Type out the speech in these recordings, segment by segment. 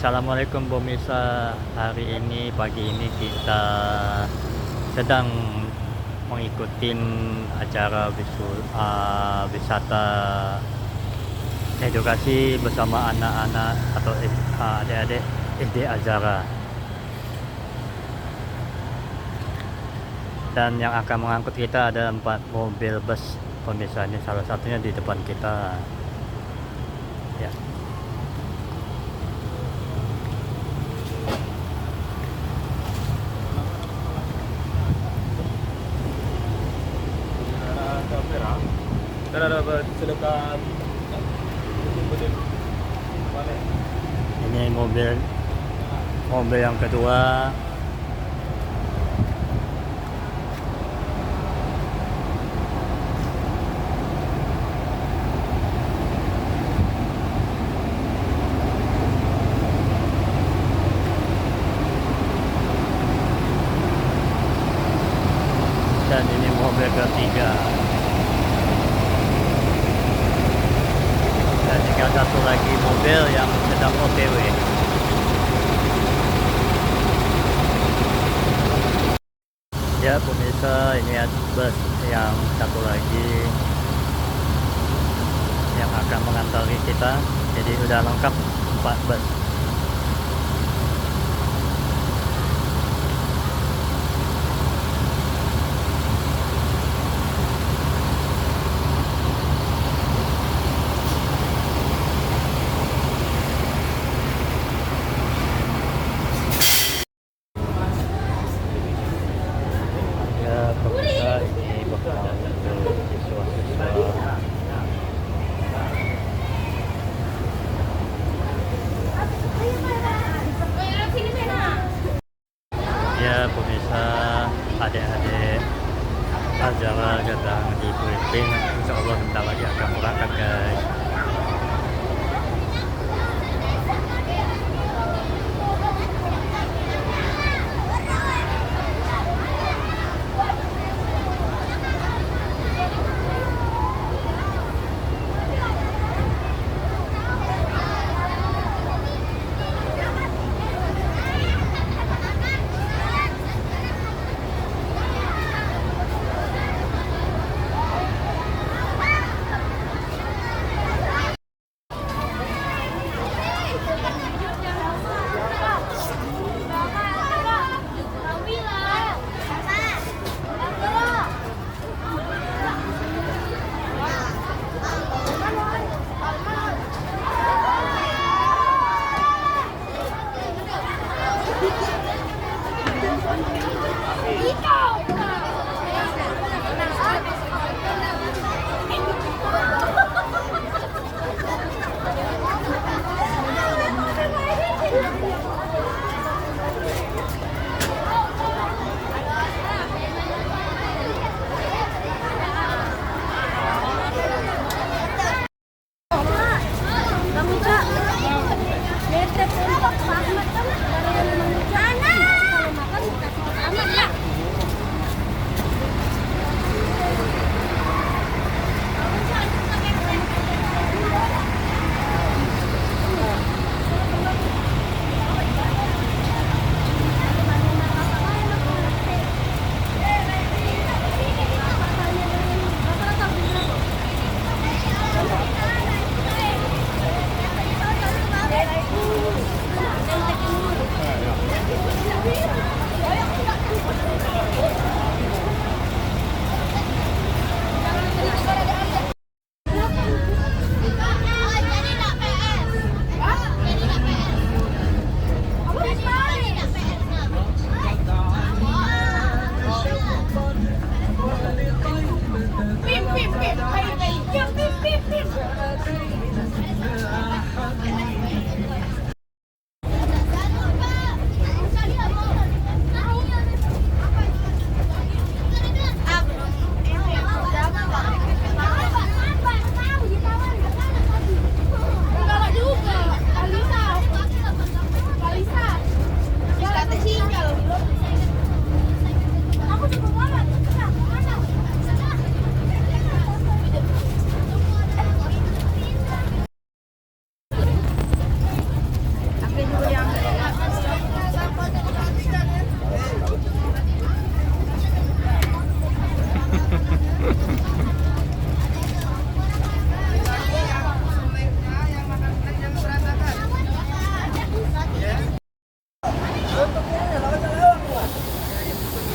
Assalamualaikum pemirsa. Hari ini pagi ini kita sedang mengikuti acara wisata edukasi bersama anak-anak atau adik-adik SD Azhara. Dan yang akan mengangkut kita ada 4 mobil bus pemirsa. Ini salah satunya di depan kita. Ya. Ini mobil yang kedua. Dan ini mobil ketiga. Dan tinggal satu lagi mobil yang sedang OTW. Ya pemirsa, ini bus yang satu lagi yang akan mengantari kita. Jadi udah lengkap 4 bus. Pemirsa, ini bekal untuk siswa-siswa. Ya pemirsa, adik-adik Azhara sedang di briefing. Insya Allah bentar lagi akan berangkat guys.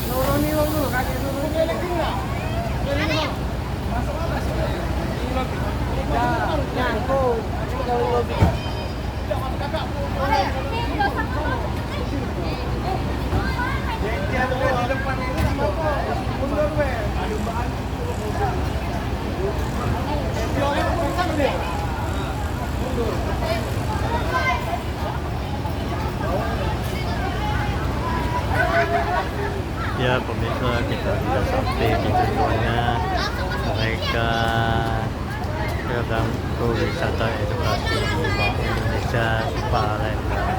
Nurunin dulu kaki dulu. Nyangkut. Ya pemirsa, kita sudah sampai di tujuannya. Mereka sedang berwisata edukasi di Bank Indonesia Palembang.